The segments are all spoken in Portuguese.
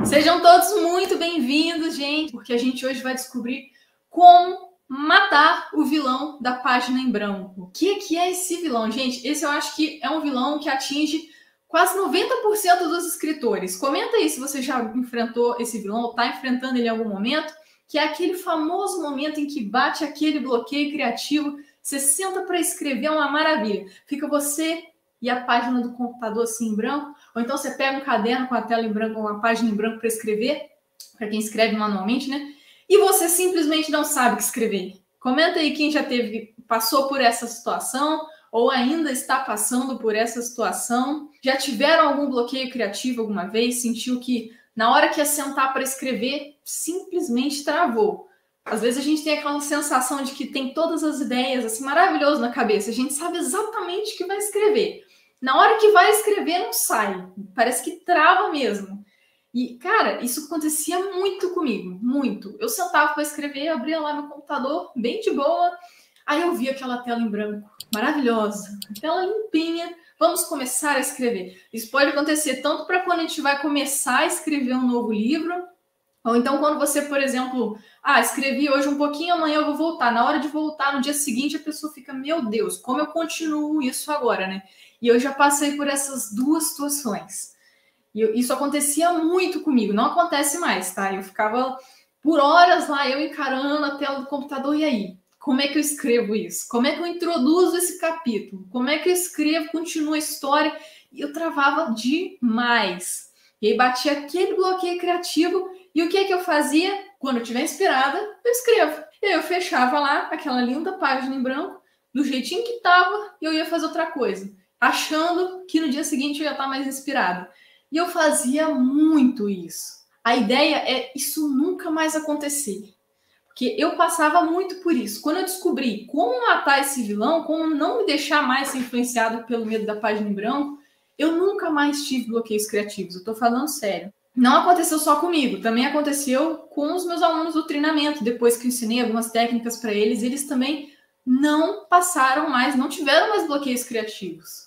Sejam todos muito bem-vindos, gente, porque a gente hoje vai descobrir como matar o vilão da página em branco. O que é esse vilão, gente? Esse eu acho que é um vilão que atinge quase 90% dos escritores. Comenta aí se você já enfrentou esse vilão ou está enfrentando ele em algum momento, que é aquele famoso momento em que bate aquele bloqueio criativo, você senta para escrever, é uma maravilha. Fica você e a página do computador assim em branco, ou então você pega um caderno com a tela em branco, uma página em branco para escrever, para quem escreve manualmente, né? E você simplesmente não sabe o que escrever. Comenta aí quem já passou por essa situação ou ainda está passando por essa situação. Já tiveram algum bloqueio criativo alguma vez? Sentiu que na hora que ia sentar para escrever, simplesmente travou? Às vezes a gente tem aquela sensação de que tem todas as ideias assim maravilhosas na cabeça. A gente sabe exatamente o que vai escrever. Na hora que vai escrever, não sai. Parece que trava mesmo. E, cara, isso acontecia muito comigo. Muito. Eu sentava para escrever, abria lá meu computador, bem de boa. Aí eu via aquela tela em branco. Maravilhosa. Tela limpinha. Vamos começar a escrever. Isso pode acontecer tanto para quando a gente vai começar a escrever um novo livro, ou então quando você, por exemplo, escrevi hoje um pouquinho, amanhã eu vou voltar. Na hora de voltar, no dia seguinte, a pessoa fica, meu Deus, como eu continuo isso agora, né? E eu já passei por essas duas situações. E isso acontecia muito comigo, não acontece mais, tá? Eu ficava por horas lá, eu encarando a tela do computador, e aí? Como é que eu escrevo isso? Como é que eu introduzo esse capítulo? Como é que eu escrevo, continuo a história? E eu travava demais. E aí batia aquele bloqueio criativo. E o que é que eu fazia? Quando eu estiver inspirada, eu escrevo. E aí eu fechava lá aquela linda página em branco, do jeitinho que estava, e eu ia fazer outra coisa, achando que no dia seguinte eu ia estar mais inspirada. E eu fazia muito isso. A ideia é isso nunca mais acontecer. Porque eu passava muito por isso. Quando eu descobri como matar esse vilão, como não me deixar mais ser influenciado pelo medo da página em branco, eu nunca mais tive bloqueios criativos. Eu tô falando sério. Não aconteceu só comigo, também aconteceu com os meus alunos do treinamento. Depois que eu ensinei algumas técnicas para eles, eles também não passaram mais, não tiveram mais bloqueios criativos.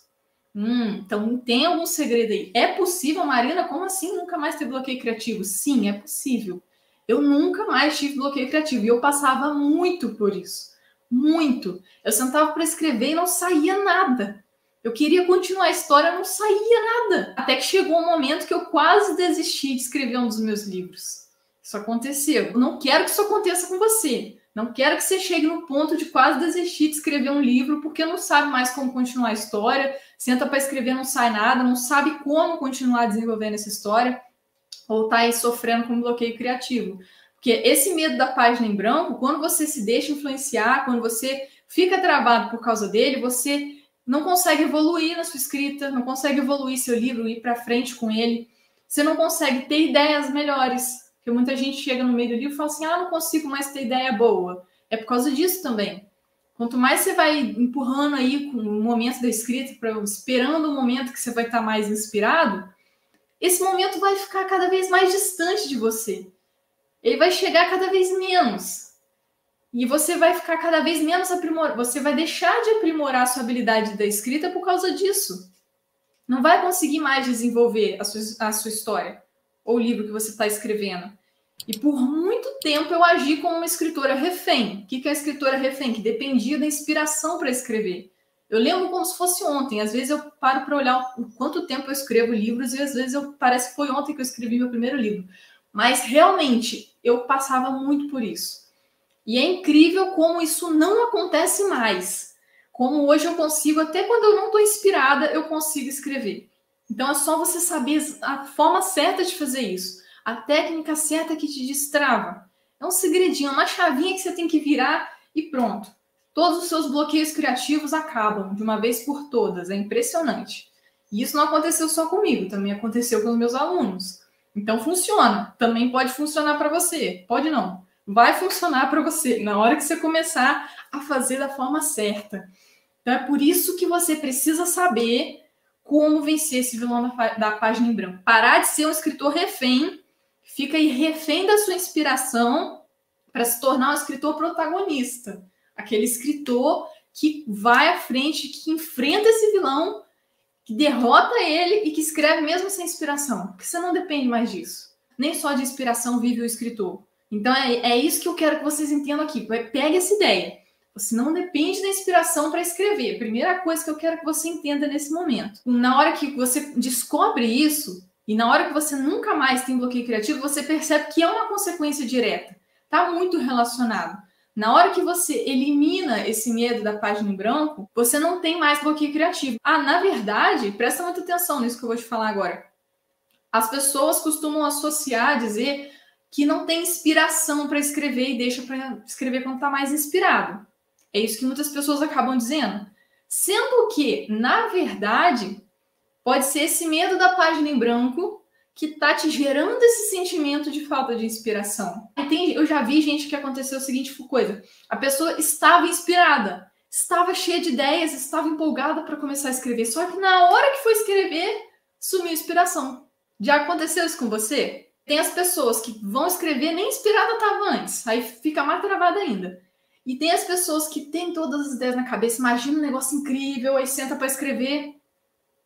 Então tem algum segredo aí. É possível, Marina? Como assim nunca mais ter bloqueio criativo? Sim, é possível. Eu nunca mais tive bloqueio criativo e eu passava muito por isso. Muito. Eu sentava para escrever e não saía nada. Eu queria continuar a história, não saía nada. Até que chegou um momento que eu quase desisti de escrever um dos meus livros. Isso aconteceu. Eu não quero que isso aconteça com você. Não quero que você chegue no ponto de quase desistir de escrever um livro porque não sabe mais como continuar a história, senta para escrever, não sai nada, não sabe como continuar desenvolvendo essa história, ou está aí sofrendo com um bloqueio criativo. Porque esse medo da página em branco, quando você se deixa influenciar, quando você fica travado por causa dele, você não consegue evoluir na sua escrita, não consegue evoluir seu livro, ir para frente com ele, você não consegue ter ideias melhores. Porque muita gente chega no meio do livro e fala assim, não consigo mais ter ideia boa. É por causa disso também. Quanto mais você vai empurrando aí com o momento da escrita, esperando o momento que você vai estar mais inspirado, esse momento vai ficar cada vez mais distante de você. Ele vai chegar cada vez menos. E você vai ficar cada vez menos aprimorado. Você vai deixar de aprimorar a sua habilidade da escrita por causa disso. Não vai conseguir mais desenvolver a sua história ou o livro que você está escrevendo. E por muito tempo eu agi como uma escritora refém. O que é a escritora refém? Que dependia da inspiração para escrever. Eu lembro como se fosse ontem. Às vezes eu paro para olhar o quanto tempo eu escrevo livros e às vezes parece que foi ontem que eu escrevi meu primeiro livro. Mas realmente eu passava muito por isso. E é incrível como isso não acontece mais. Como hoje eu consigo, até quando eu não estou inspirada, eu consigo escrever. Então é só você saber a forma certa de fazer isso. A técnica certa que te destrava. É um segredinho, uma chavinha que você tem que virar e pronto. Todos os seus bloqueios criativos acabam de uma vez por todas. É impressionante. E isso não aconteceu só comigo, também aconteceu com os meus alunos. Então funciona. Também pode funcionar para você. Pode não. Vai funcionar para você na hora que você começar a fazer da forma certa. Então é por isso que você precisa saber como vencer esse vilão da página em branco. Parar de ser um escritor refém, fica aí refém da sua inspiração para se tornar um escritor protagonista. Aquele escritor que vai à frente, que enfrenta esse vilão, que derrota ele e que escreve mesmo sem inspiração. Porque você não depende mais disso. nem só de inspiração vive o escritor. Então é isso que eu quero que vocês entendam aqui. Pegue essa ideia. Você não depende da inspiração para escrever. Primeira coisa que eu quero que você entenda nesse momento. Na hora que você descobre isso, e na hora que você nunca mais tem bloqueio criativo, você percebe que é uma consequência direta. Está muito relacionado. Na hora que você elimina esse medo da página em branco, você não tem mais bloqueio criativo. Na verdade, presta muita atenção nisso que eu vou te falar agora. As pessoas costumam associar, dizer que não tem inspiração para escrever e deixa para escrever quando está mais inspirado. É isso que muitas pessoas acabam dizendo. Sendo que, na verdade, pode ser esse medo da página em branco que está te gerando esse sentimento de falta de inspiração. Eu já vi gente que aconteceu a seguinte coisa. A pessoa estava inspirada, estava cheia de ideias, estava empolgada para começar a escrever. Só que na hora que foi escrever, sumiu a inspiração. Já aconteceu isso com você? Tem as pessoas que vão escrever, nem inspirada estava antes. Aí fica mais travada ainda. E tem as pessoas que têm todas as ideias na cabeça, imagina um negócio incrível, aí senta para escrever,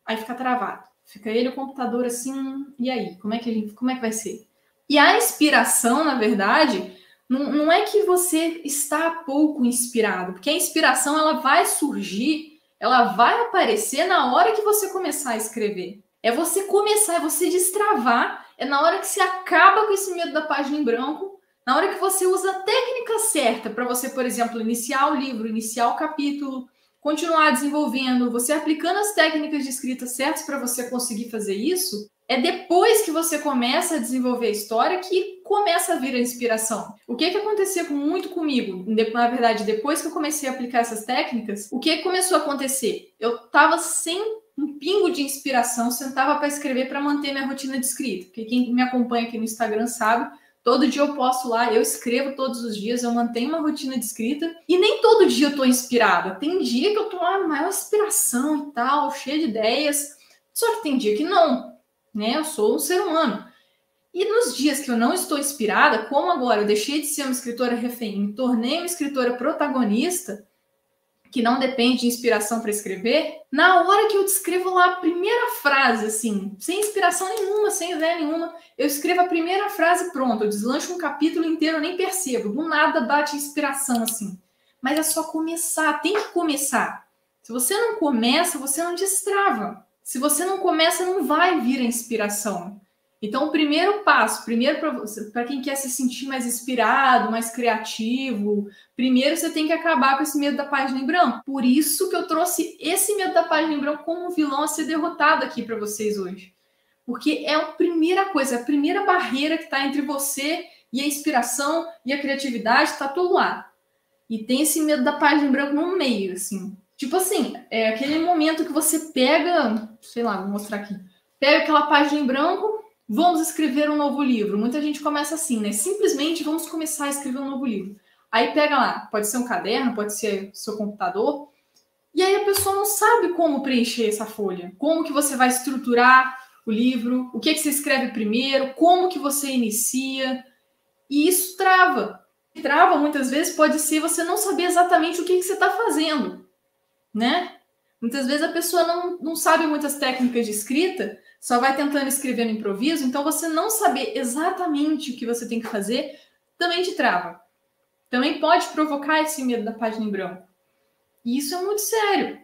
aí fica travado. Fica ele o computador assim, e aí? Como é que vai ser? E a inspiração, na verdade, não é que você está pouco inspirado, porque a inspiração ela vai surgir, ela vai aparecer na hora que você começar a escrever. É você começar, é você destravar, é na hora que você acaba com esse medo da página em branco, na hora que você usa a técnica certa para você, por exemplo, iniciar o livro, iniciar o capítulo, continuar desenvolvendo, você aplicando as técnicas de escrita certas para você conseguir fazer isso, é depois que você começa a desenvolver a história que começa a vir a inspiração. O que aconteceu muito comigo? Na verdade, depois que eu comecei a aplicar essas técnicas, o que começou a acontecer? Eu estava sem um pingo de inspiração, sentava para escrever para manter minha rotina de escrita. Porque quem me acompanha aqui no Instagram sabe, todo dia eu posto lá, eu escrevo todos os dias, eu mantenho uma rotina de escrita. E nem todo dia eu tô inspirada. Tem dia que eu tô com maior inspiração e tal, cheia de ideias. Só que tem dia que não, né? Eu sou um ser humano. E nos dias que eu não estou inspirada, como agora eu deixei de ser uma escritora refém, me tornei uma escritora protagonista, que não depende de inspiração para escrever, na hora que eu descrevo lá a primeira frase, assim, sem inspiração nenhuma, sem ideia nenhuma, eu escrevo a primeira frase, pronto, eu deslancho um capítulo inteiro, eu nem percebo, do nada bate inspiração, assim. Mas é só começar, tem que começar. Se você não começa, você não destrava. Se você não começa, não vai vir a inspiração. Então, o primeiro passo, para quem quer se sentir mais inspirado, mais criativo, primeiro você tem que acabar com esse medo da página em branco. Por isso que eu trouxe esse medo da página em branco como um vilão a ser derrotado aqui para vocês hoje. Porque é a primeira coisa, a primeira barreira que está entre você e a inspiração e a criatividade, está tudo lá. E tem esse medo da página em branco no meio, assim. Tipo assim, é aquele momento que você pega, sei lá, vou mostrar aqui. Pega aquela página em branco, vamos escrever um novo livro. Muita gente começa assim, né? Simplesmente vamos começar a escrever um novo livro. Aí pega lá, pode ser um caderno, pode ser seu computador. E aí a pessoa não sabe como preencher essa folha. Como que você vai estruturar o livro, o que você escreve primeiro, como que você inicia. E isso trava. Trava muitas vezes pode ser você não saber exatamente o que você está fazendo, né? Muitas vezes a pessoa não sabe muitas técnicas de escrita, só vai tentando escrever no improviso, então você não saber exatamente o que você tem que fazer também te trava. Também pode provocar esse medo da página em branco. E isso é muito sério.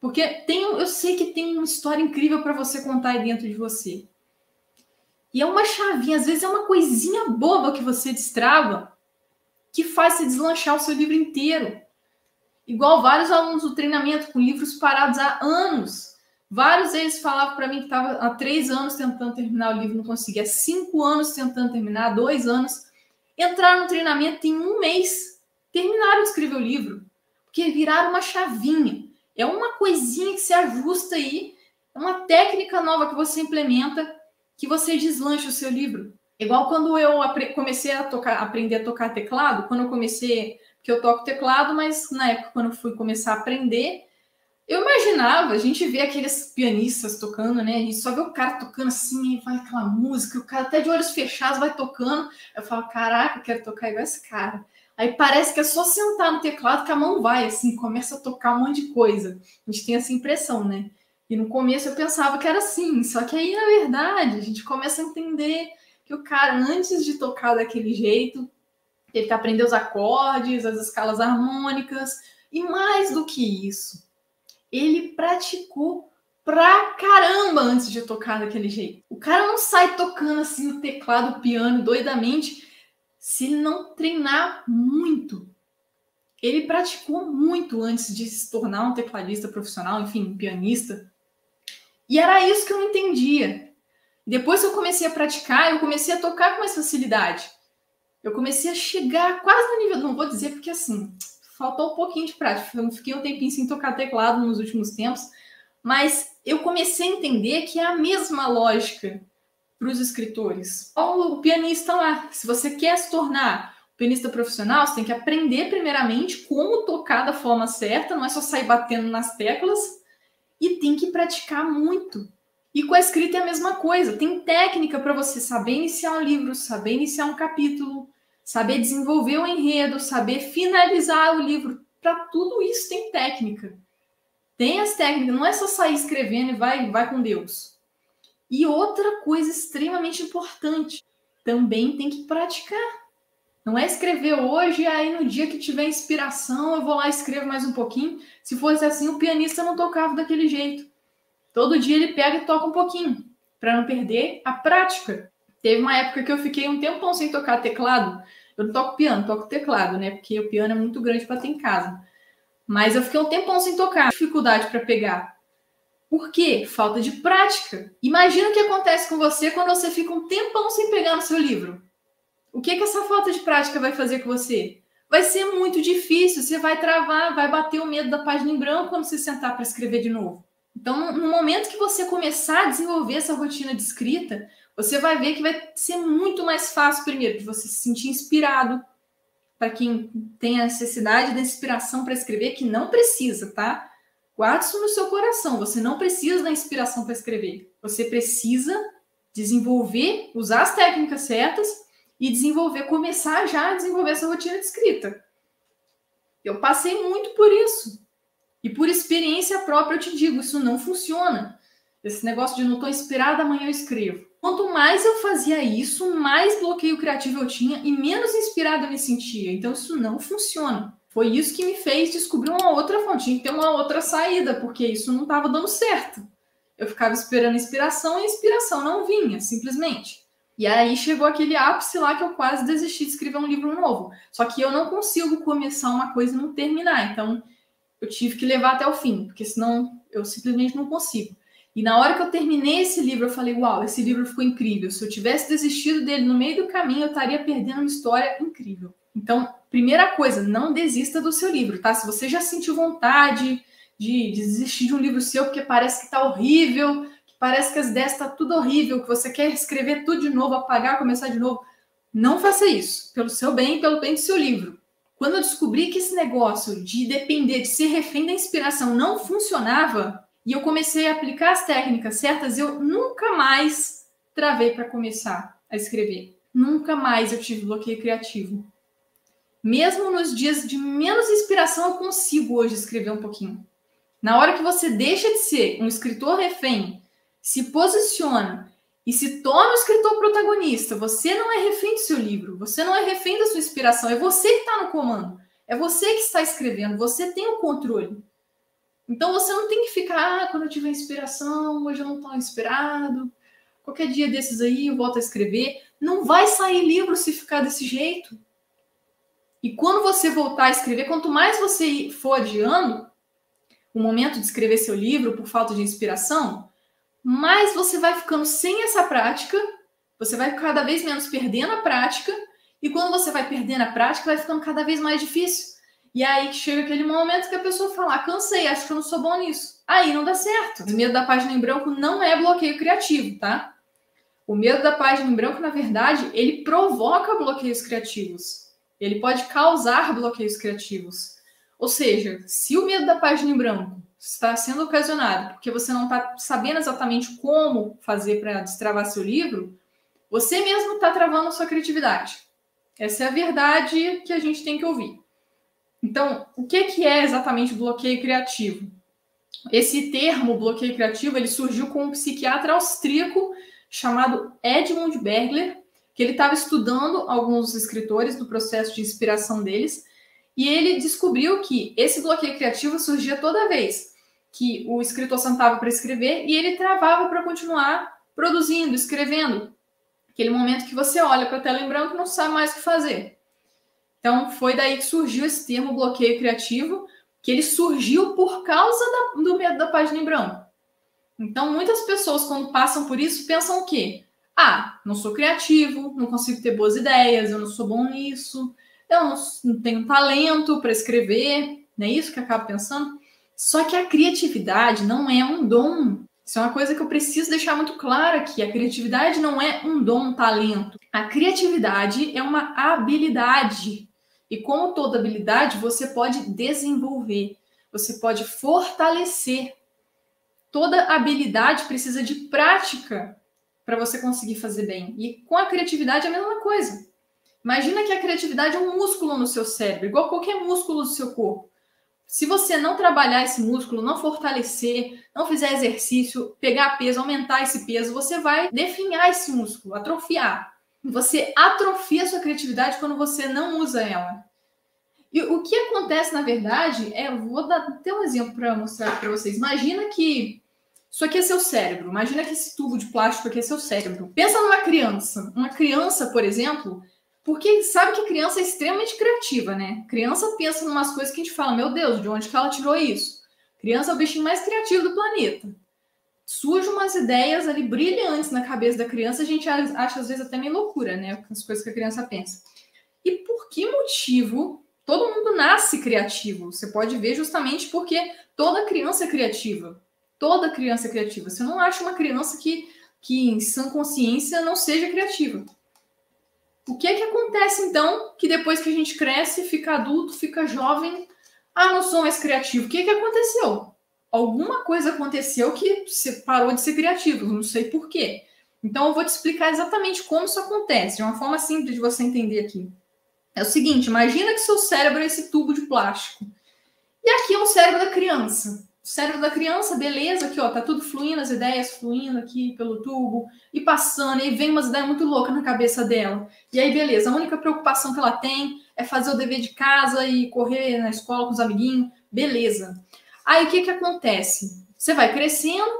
Porque eu sei que tem uma história incrível para você contar aí dentro de você. E é uma chavinha, às vezes é uma coisinha boba que você destrava que faz você deslanchar o seu livro inteiro. Igual vários alunos do treinamento com livros parados há anos. Vários deles falavam para mim que estava há 3 anos tentando terminar o livro, não conseguia. 5 anos tentando terminar, 2 anos. Entraram no treinamento em 1 mês. Terminaram de escrever o livro. Porque viraram uma chavinha. É uma coisinha que se ajusta aí. É uma técnica nova que você implementa, que você deslancha o seu livro. Igual quando eu comecei a aprender a tocar teclado. Quando eu comecei... que eu toco teclado, mas na época, quando eu fui começar a aprender, eu imaginava, a gente vê aqueles pianistas tocando, né? A gente só vê o cara tocando assim, vai aquela música, o cara até de olhos fechados vai tocando. Eu falo, caraca, eu quero tocar igual esse cara. Aí parece que é só sentar no teclado que a mão vai, assim, começa a tocar um monte de coisa. A gente tem essa impressão, né? E no começo eu pensava que era assim, só que aí, na verdade, a gente começa a entender que o cara, antes de tocar daquele jeito, teve que aprender os acordes, as escalas harmônicas, e mais do que isso, ele praticou pra caramba antes de tocar daquele jeito. O cara não sai tocando assim o teclado, o piano, doidamente, se ele não treinar muito. Ele praticou muito antes de se tornar um tecladista profissional, enfim, um pianista. E era isso que eu não entendia. Depois que eu comecei a praticar, eu comecei a tocar com mais facilidade. Eu comecei a chegar quase no nível, não vou dizer porque assim, faltou um pouquinho de prática. Eu fiquei um tempinho sem tocar teclado nos últimos tempos, mas eu comecei a entender que é a mesma lógica para os escritores. O pianista lá, se você quer se tornar pianista profissional, você tem que aprender primeiramente como tocar da forma certa, não é só sair batendo nas teclas, e tem que praticar muito. E com a escrita é a mesma coisa, tem técnica para você saber iniciar um livro, saber iniciar um capítulo, saber desenvolver o enredo, saber finalizar o livro. Para tudo isso tem técnica. Tem as técnicas, não é só sair escrevendo e vai com Deus. E outra coisa extremamente importante, também tem que praticar. Não é escrever hoje, aí no dia que tiver inspiração eu vou lá e escrevo mais um pouquinho. Se fosse assim, o pianista não tocava daquele jeito. Todo dia ele pega e toca um pouquinho, para não perder a prática. Teve uma época que eu fiquei um tempão sem tocar teclado. Eu não toco piano, toco teclado, né? Porque o piano é muito grande para ter em casa. Mas eu fiquei um tempão sem tocar, dificuldade para pegar. Por quê? Falta de prática. Imagina o que acontece com você quando você fica um tempão sem pegar no seu livro. O que essa falta de prática vai fazer com você? Vai ser muito difícil, você vai travar, vai bater o medo da página em branco quando você sentar para escrever de novo. Então, no momento que você começar a desenvolver essa rotina de escrita, você vai ver que vai ser muito mais fácil, primeiro, de você se sentir inspirado. Para quem tem a necessidade da inspiração para escrever, que não precisa, tá? Guarde isso no seu coração. Você não precisa da inspiração para escrever. Você precisa desenvolver, usar as técnicas certas e desenvolver, começar já a desenvolver essa rotina de escrita. Eu passei muito por isso. E por experiência própria eu te digo, isso não funciona. Esse negócio de não estou inspirada, amanhã eu escrevo. Quanto mais eu fazia isso, mais bloqueio criativo eu tinha e menos inspirada eu me sentia. Então isso não funciona. Foi isso que me fez descobrir uma outra fonte, tinha que ter uma outra saída, porque isso não estava dando certo. Eu ficava esperando inspiração e a inspiração não vinha, simplesmente. E aí chegou aquele ápice lá que eu quase desisti de escrever um livro novo. Só que eu não consigo começar uma coisa e não terminar. Então eu tive que levar até o fim, porque senão eu simplesmente não consigo. E na hora que eu terminei esse livro, eu falei, uau, esse livro ficou incrível. Se eu tivesse desistido dele no meio do caminho, eu estaria perdendo uma história incrível. Então, primeira coisa, não desista do seu livro, tá? Se você já sentiu vontade de desistir de um livro seu porque parece que tá horrível, que parece que as ideias tá tudo horrível, que você quer escrever tudo de novo, apagar, começar de novo, não faça isso. Pelo seu bem e pelo bem do seu livro. Quando eu descobri que esse negócio de depender, de ser refém da inspiração não funcionava, e eu comecei a aplicar as técnicas certas, eu nunca mais travei para começar a escrever. Nunca mais eu tive bloqueio criativo. Mesmo nos dias de menos inspiração, eu consigo hoje escrever um pouquinho. Na hora que você deixa de ser um escritor refém, se posiciona e se torna um escritor protagonista, você não é refém do seu livro, você não é refém da sua inspiração, é você que está no comando, é você que está escrevendo, você tem o controle. Então você não tem que ficar, quando eu tiver inspiração, hoje eu não estou inspirado, qualquer dia desses aí eu volto a escrever. Não vai sair livro se ficar desse jeito. E quando você voltar a escrever, quanto mais você for adiando o momento de escrever seu livro por falta de inspiração, mais você vai ficando sem essa prática, você vai cada vez menos perdendo a prática, e quando você vai perdendo a prática, vai ficando cada vez mais difícil. E aí que chega aquele momento que a pessoa fala, cansei, acho que eu não sou bom nisso. Aí não dá certo. O medo da página em branco não é bloqueio criativo, tá? O medo da página em branco, na verdade, ele provoca bloqueios criativos. Ele pode causar bloqueios criativos. Ou seja, se o medo da página em branco está sendo ocasionado porque você não está sabendo exatamente como fazer para destravar seu livro, você mesmo está travando a sua criatividade. Essa é a verdade que a gente tem que ouvir. Então, o que é exatamente bloqueio criativo? Esse termo, bloqueio criativo, ele surgiu com um psiquiatra austríaco chamado Edmund Bergler, que ele estava estudando alguns escritores do processo de inspiração deles, e ele descobriu que esse bloqueio criativo surgia toda vez que o escritor sentava para escrever e ele travava para continuar produzindo, escrevendo. Aquele momento que você olha para a tela em branco e não sabe mais o que fazer. Então, foi daí que surgiu esse termo bloqueio criativo, que ele surgiu por causa do medo da página em branco. Então, muitas pessoas, quando passam por isso, pensam o quê? Ah, não sou criativo, não consigo ter boas ideias, eu não sou bom nisso, eu não tenho talento para escrever, não é isso que acaba pensando? Só que a criatividade não é um dom. Isso é uma coisa que eu preciso deixar muito claro aqui. A criatividade não é um dom, um talento. A criatividade é uma habilidade. E como toda habilidade, você pode desenvolver, você pode fortalecer. Toda habilidade precisa de prática para você conseguir fazer bem. E com a criatividade é a mesma coisa. Imagina que a criatividade é um músculo no seu cérebro, igual qualquer músculo do seu corpo. Se você não trabalhar esse músculo, não fortalecer, não fizer exercício, pegar peso, aumentar esse peso, você vai definhar esse músculo, atrofiar. Você atrofia a sua criatividade quando você não usa ela. E o que acontece, na verdade, vou dar até um exemplo para mostrar para vocês. Imagina que isso aqui é seu cérebro. Imagina que esse tubo de plástico aqui é seu cérebro. Pensa numa criança. Uma criança, por exemplo, porque sabe que a criança é extremamente criativa, né? Criança pensa em umas coisas que a gente fala, meu Deus, de onde que ela tirou isso? Criança é o bichinho mais criativo do planeta. Surge umas ideias ali brilhantes na cabeça da criança, a gente acha às vezes até meio loucura, né? As coisas que a criança pensa. E por que motivo todo mundo nasce criativo? Você pode ver justamente porque toda criança é criativa. Toda criança é criativa. Você não acha uma criança que em sã consciência não seja criativa. O que é que acontece, então, que depois que a gente cresce, fica adulto, fica jovem, não sou mais criativo? O que é que aconteceu? Alguma coisa aconteceu que você parou de ser criativo, não sei por quê. Então, eu vou te explicar exatamente como isso acontece, de uma forma simples de você entender aqui. É o seguinte, imagina que seu cérebro é esse tubo de plástico. E aqui é o cérebro da criança. O cérebro da criança, beleza, aqui ó, tá tudo fluindo, as ideias fluindo aqui pelo tubo e passando, e aí vem umas ideias muito loucas na cabeça dela. E aí, beleza, a única preocupação que ela tem é fazer o dever de casa e correr na escola com os amiguinhos, beleza. Aí o que acontece? Você vai crescendo,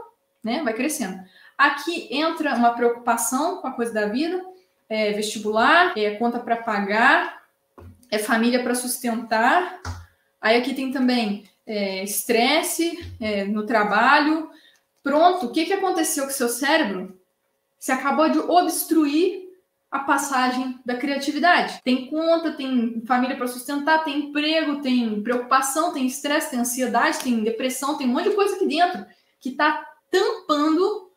né? Vai crescendo. Aqui entra uma preocupação com a coisa da vida, vestibular, conta para pagar, família para sustentar. Aí aqui tem também estresse no trabalho. Pronto, o que aconteceu com o seu cérebro? Você acabou de obstruir a passagem da criatividade. Tem conta, tem família para sustentar, tem emprego, tem preocupação, tem estresse, tem ansiedade, tem depressão, tem um monte de coisa aqui dentro que está tampando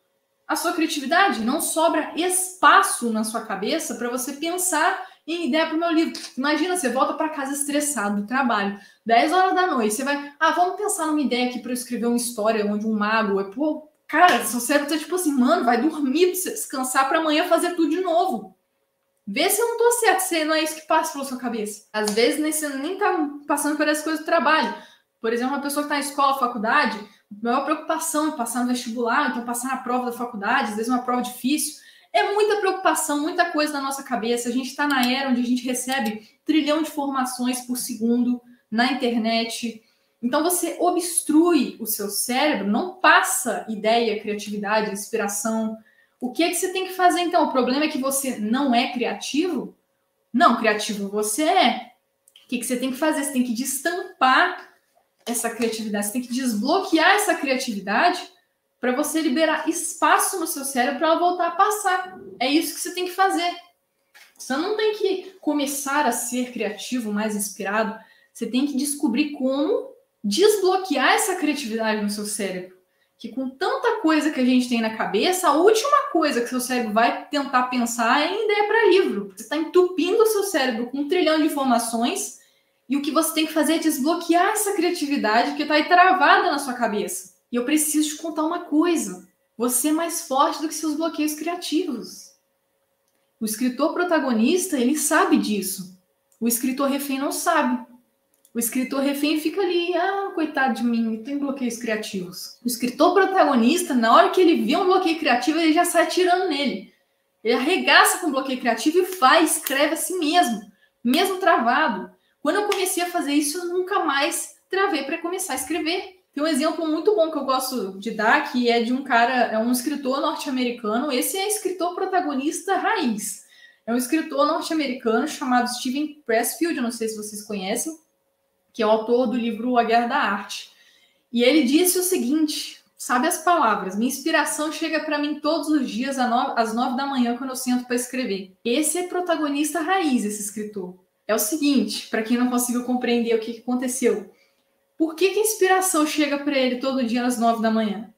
a sua criatividade. Não sobra espaço na sua cabeça para você pensar em ideia para o meu livro. Imagina, você volta para casa estressado do trabalho, 10 horas da noite, você vai, vamos pensar numa ideia aqui para eu escrever uma história onde um mago cara, seu cérebro tá tipo assim, mano, vai dormir para você descansar para amanhã fazer tudo de novo. Vê se eu não tô certo, se não é isso que passa pela sua cabeça. Às vezes você nem tá passando por essas coisas do trabalho. Por exemplo, uma pessoa que tá na escola, faculdade, a maior preocupação é passar no vestibular, então passar na prova da faculdade, às vezes uma prova difícil. É muita preocupação, muita coisa na nossa cabeça. A gente está na era onde a gente recebe 1 trilhão de informações por segundo na internet. Então você obstrui o seu cérebro, não passa ideia, criatividade, inspiração. O que você tem que fazer então? O problema é que você não é criativo? Não, criativo você é. O que você tem que fazer? Você tem que destampar essa criatividade, você tem que desbloquear essa criatividade para você liberar espaço no seu cérebro para ela voltar a passar. É isso que você tem que fazer. Você não tem que começar a ser criativo, mais inspirado. Você tem que descobrir como desbloquear essa criatividade no seu cérebro. Que com tanta coisa que a gente tem na cabeça, a última coisa que seu cérebro vai tentar pensar é em ideia para livro. Você está entupindo o seu cérebro com 1 trilhão de informações e o que você tem que fazer é desbloquear essa criatividade que está aí travada na sua cabeça. E eu preciso te contar uma coisa. Você é mais forte do que seus bloqueios criativos. O escritor protagonista, ele sabe disso. O escritor refém não sabe. O escritor refém fica ali, coitado de mim, tem bloqueios criativos. O escritor protagonista, na hora que ele vê um bloqueio criativo, ele já sai atirando nele. Ele arregaça com bloqueio criativo e escreve assim mesmo travado. Quando eu comecei a fazer isso, eu nunca mais travei para começar a escrever. Tem um exemplo muito bom que eu gosto de dar, que é de um cara, é um escritor norte-americano. Esse é escritor protagonista raiz. É um escritor norte-americano chamado Steven Pressfield, eu não sei se vocês conhecem, que é o autor do livro A Guerra da Arte. E ele disse o seguinte, sabe as palavras, minha inspiração chega para mim todos os dias às 9 da manhã quando eu sento para escrever. Esse é protagonista raiz, esse escritor. É o seguinte, para quem não conseguiu compreender o que aconteceu. Por que a inspiração chega para ele todo dia às 9 da manhã?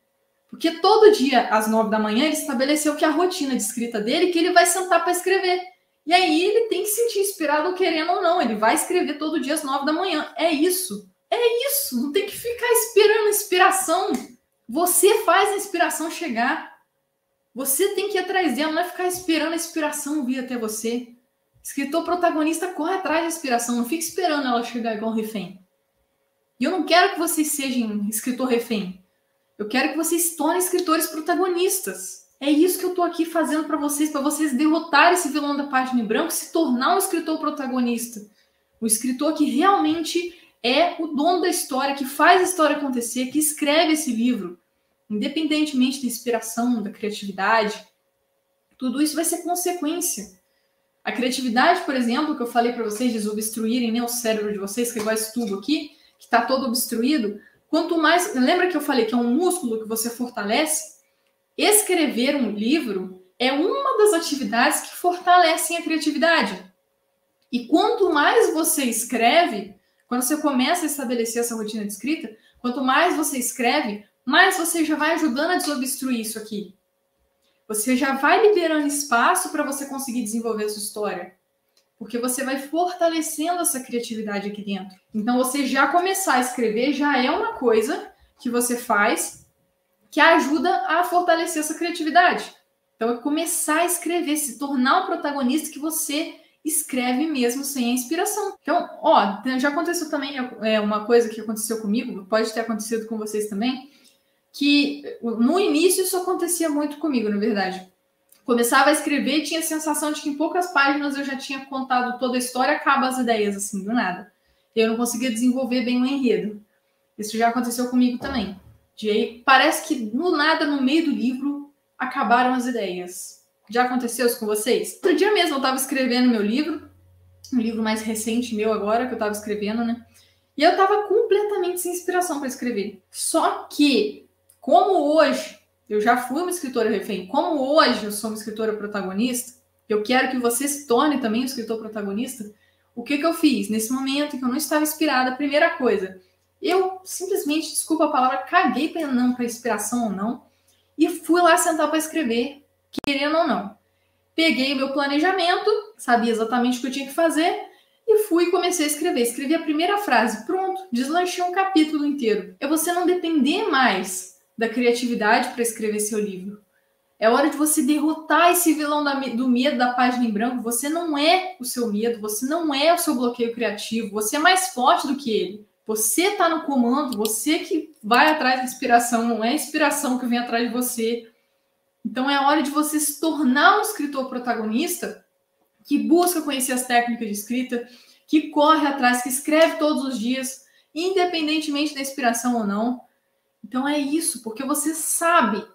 Porque todo dia às 9 da manhã ele estabeleceu que a rotina de escrita dele, que ele vai sentar para escrever. E aí ele tem que se sentir inspirado querendo ou não. Ele vai escrever todo dia às 9 da manhã. É isso. Não tem que ficar esperando a inspiração. Você faz a inspiração chegar. Você tem que ir atrás dela, não é ficar esperando a inspiração vir até você. Escritor protagonista corre atrás da inspiração, não fica esperando ela chegar igual um refém. E eu não quero que vocês sejam escritor refém. Eu quero que vocês se tornem escritores protagonistas. É isso que eu tô aqui fazendo para vocês derrotarem esse vilão da página em branco e se tornar um escritor protagonista. Um escritor que realmente é o dono da história, que faz a história acontecer, que escreve esse livro. Independentemente da inspiração, da criatividade, tudo isso vai ser consequência. A criatividade, por exemplo, que eu falei para vocês, de desobstruírem, né, o cérebro de vocês, que é igual esse tubo aqui, que está todo obstruído, quanto mais... Lembra que eu falei que é um músculo que você fortalece? Escrever um livro é uma das atividades que fortalecem a criatividade. E quanto mais você escreve, quando você começa a estabelecer essa rotina de escrita, quanto mais você escreve, mais você já vai ajudando a desobstruir isso aqui. Você já vai liberando espaço para você conseguir desenvolver a sua história. Porque você vai fortalecendo essa criatividade aqui dentro. Então, você já começar a escrever já é uma coisa que você faz que ajuda a fortalecer essa criatividade. Então, é começar a escrever, se tornar um protagonista que você escreve mesmo sem a inspiração. Então, já aconteceu também uma coisa que aconteceu comigo, pode ter acontecido com vocês também, que no início isso acontecia muito comigo, na verdade. Começava a escrever e tinha a sensação de que em poucas páginas eu já tinha contado toda a história, acaba as ideias, assim, do nada. Eu não conseguia desenvolver bem o enredo. Isso já aconteceu comigo também. Parece que, do nada, no meio do livro, acabaram as ideias. Já aconteceu isso com vocês? Outro dia mesmo eu estava escrevendo meu livro, um livro mais recente meu agora, que eu estava escrevendo, né? E eu estava completamente sem inspiração para escrever. Só que, como hoje eu já fui uma escritora refém, como hoje eu sou uma escritora protagonista, eu quero que você se torne também um escritor protagonista, o que eu fiz? Nesse momento em que eu não estava inspirada, a primeira coisa, eu simplesmente, desculpa a palavra, caguei para inspiração ou não, e fui lá sentar para escrever, querendo ou não. Peguei o meu planejamento, sabia exatamente o que eu tinha que fazer, e fui e comecei a escrever. Escrevi a primeira frase, pronto, deslanchei um capítulo inteiro. É você não depender mais da criatividade para escrever seu livro. É hora de você derrotar esse vilão do medo da página em branco. Você não é o seu medo, você não é o seu bloqueio criativo, você é mais forte do que ele. Você está no comando, você que vai atrás da inspiração, não é a inspiração que vem atrás de você. Então é hora de você se tornar um escritor protagonista que busca conhecer as técnicas de escrita, que corre atrás, que escreve todos os dias, independentemente da inspiração ou não. Então é isso, porque você sabe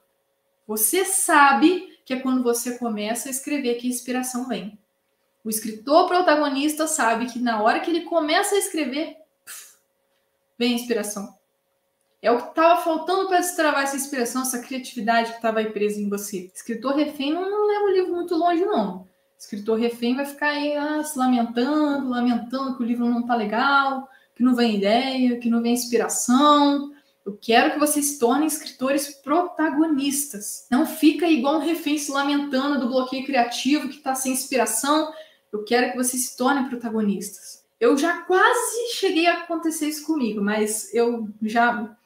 que é quando você começa a escrever que a inspiração vem. O escritor protagonista sabe que na hora que ele começa a escrever, vem a inspiração. É o que estava faltando para destravar essa inspiração, essa criatividade que estava aí presa em você. Escritor refém não leva o livro muito longe, não. Escritor refém vai ficar aí se lamentando que o livro não está legal, que não vem ideia, que não vem inspiração. Eu quero que vocês se tornem escritores protagonistas. Não fica igual um refém se lamentando do bloqueio criativo que está sem inspiração. Eu quero que vocês se tornem protagonistas. Eu já quase cheguei a acontecer isso comigo, mas eu já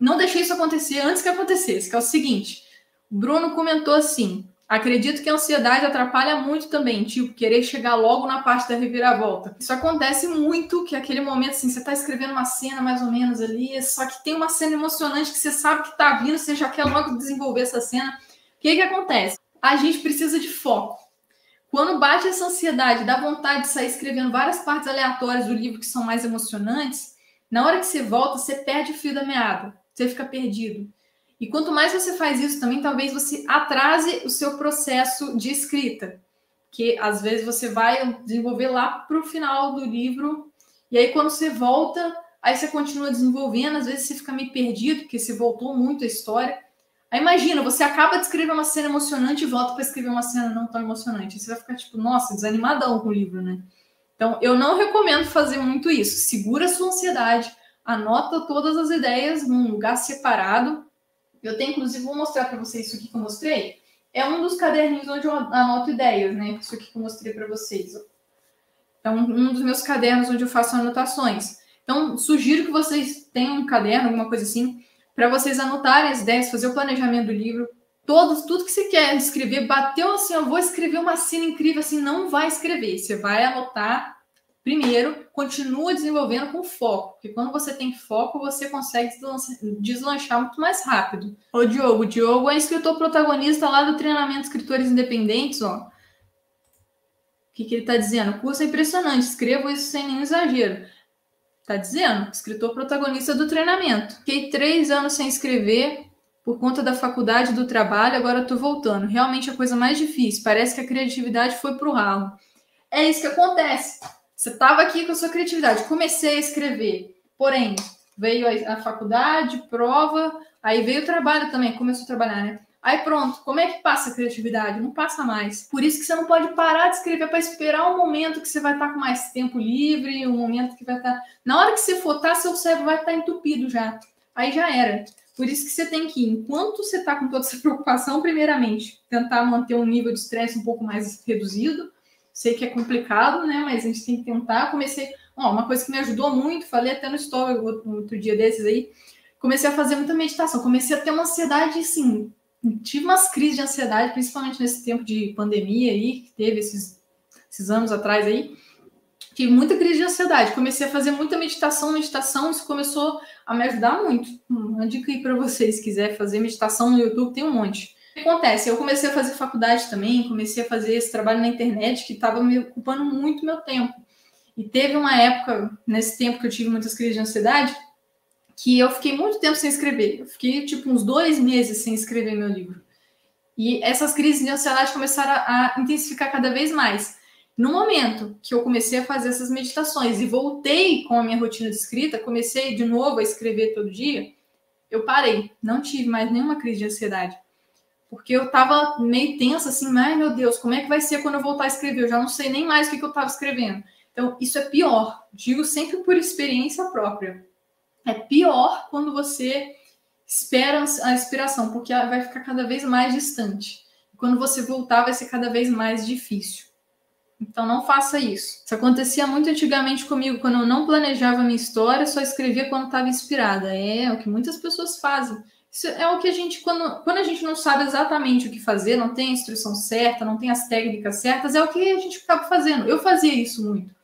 não deixei isso acontecer antes que acontecesse, que é o seguinte. O Bruno comentou assim: acredito que a ansiedade atrapalha muito também, tipo, querer chegar logo na parte da reviravolta. Isso acontece muito, que é aquele momento assim, você tá escrevendo uma cena mais ou menos ali, só que tem uma cena emocionante que você sabe que tá vindo, você já quer logo desenvolver essa cena. O que acontece? A gente precisa de foco. Quando bate essa ansiedade, dá vontade de sair escrevendo várias partes aleatórias do livro que são mais emocionantes, na hora que você volta, você perde o fio da meada. Você fica perdido. E quanto mais você faz isso também, talvez você atrase o seu processo de escrita. Que às vezes você vai desenvolver lá para o final do livro, e aí quando você volta, aí você continua desenvolvendo, às vezes você fica meio perdido, porque você voltou muito a história. Aí imagina, você acaba de escrever uma cena emocionante e volta para escrever uma cena não tão emocionante. Você vai ficar tipo, nossa, desanimadão com o livro, né? Então, eu não recomendo fazer muito isso. Segura a sua ansiedade, anota todas as ideias num lugar separado. Eu tenho, inclusive, vou mostrar para vocês isso aqui que eu mostrei. É um dos caderninhos onde eu anoto ideias, né? Isso aqui que eu mostrei para vocês. É um dos meus cadernos onde eu faço anotações. Então, sugiro que vocês tenham um caderno, alguma coisa assim, para vocês anotarem as ideias, fazer o planejamento do livro, tudo que você quer escrever, bateu assim, eu vou escrever uma cena incrível, assim, não vai escrever, você vai anotar primeiro, continua desenvolvendo com foco, porque quando você tem foco, você consegue deslanchar muito mais rápido. O Diogo é escritor protagonista lá do treinamento de escritores independentes, ó. O que ele está dizendo? O curso é impressionante, escrevo isso sem nenhum exagero. Tá dizendo? Escritor protagonista do treinamento. Fiquei 3 anos sem escrever por conta da faculdade, do trabalho, agora tô voltando. Realmente é a coisa mais difícil. Parece que a criatividade foi pro ralo. É isso que acontece. Você tava aqui com a sua criatividade. Comecei a escrever. Porém, veio a faculdade, prova, aí veio o trabalho também. Começou a trabalhar, né? Aí pronto, como é que passa a criatividade? Não passa mais. Por isso que você não pode parar de escrever para esperar um momento que você vai estar com mais tempo livre, um momento que vai estar... Na hora que você for estar, seu cérebro vai estar entupido já. Aí já era. Por isso que você tem que, enquanto você está com toda essa preocupação, primeiramente, tentar manter um nível de estresse um pouco mais reduzido. Sei que é complicado, né? Mas a gente tem que tentar. Comecei... uma coisa que me ajudou muito, falei até no story outro dia desses aí, comecei a fazer muita meditação. Comecei a ter uma ansiedade, assim... Tive umas crises de ansiedade, principalmente nesse tempo de pandemia aí, que teve esses anos atrás aí. Tive muita crise de ansiedade. Comecei a fazer muita meditação. Isso começou a me ajudar muito. Uma dica aí para vocês, se quiser fazer meditação no YouTube, tem um monte. O que acontece? Eu comecei a fazer faculdade também, comecei a fazer esse trabalho na internet que estava me ocupando muito meu tempo. E teve uma época, nesse tempo que eu tive muitas crises de ansiedade, que eu fiquei muito tempo sem escrever. Eu fiquei, tipo, uns 2 meses sem escrever meu livro. E essas crises de ansiedade começaram a intensificar cada vez mais. No momento que eu comecei a fazer essas meditações e voltei com a minha rotina de escrita, comecei de novo a escrever todo dia, eu parei. Não tive mais nenhuma crise de ansiedade. Porque eu tava meio tensa, assim, ai meu Deus, como é que vai ser quando eu voltar a escrever? Eu já não sei nem mais o que eu tava escrevendo. Então, isso é pior. Digo sempre por experiência própria. É pior quando você espera a inspiração, porque ela vai ficar cada vez mais distante. Quando você voltar, vai ser cada vez mais difícil. Então, não faça isso. Isso acontecia muito antigamente comigo, quando eu não planejava a minha história, só escrevia quando estava inspirada. É o que muitas pessoas fazem. Isso é o que a gente, quando a gente não sabe exatamente o que fazer, não tem a instrução certa, não tem as técnicas certas, é o que a gente acaba fazendo. Eu fazia isso muito.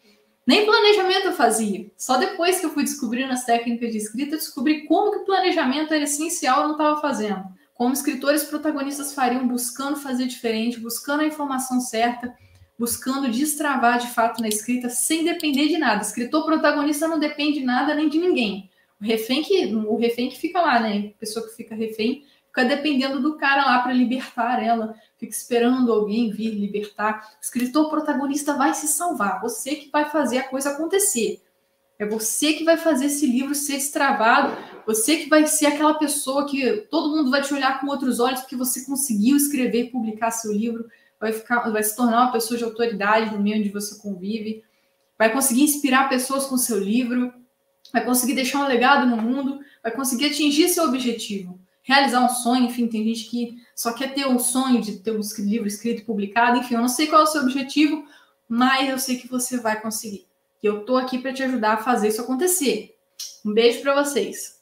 Nem planejamento eu fazia. Só depois que eu fui descobrindo as técnicas de escrita, eu descobri como que o planejamento era essencial e eu não estava fazendo. Como escritores protagonistas fariam, buscando fazer diferente, buscando a informação certa, buscando destravar de fato na escrita, sem depender de nada. Escritor protagonista não depende de nada nem de ninguém. O refém que fica lá, né? A pessoa que fica refém fica dependendo do cara lá para libertar ela, fica esperando alguém vir libertar. O escritor protagonista vai se salvar, você que vai fazer a coisa acontecer. É você que vai fazer esse livro ser destravado, você que vai ser aquela pessoa que todo mundo vai te olhar com outros olhos porque você conseguiu escrever e publicar seu livro, vai se tornar uma pessoa de autoridade no meio onde você convive, vai conseguir inspirar pessoas com seu livro, vai conseguir deixar um legado no mundo, vai conseguir atingir seu objetivo. Realizar um sonho, enfim, tem gente que só quer ter um sonho de ter um livro escrito e publicado, enfim, eu não sei qual é o seu objetivo, mas eu sei que você vai conseguir. E eu tô aqui para te ajudar a fazer isso acontecer. Um beijo para vocês.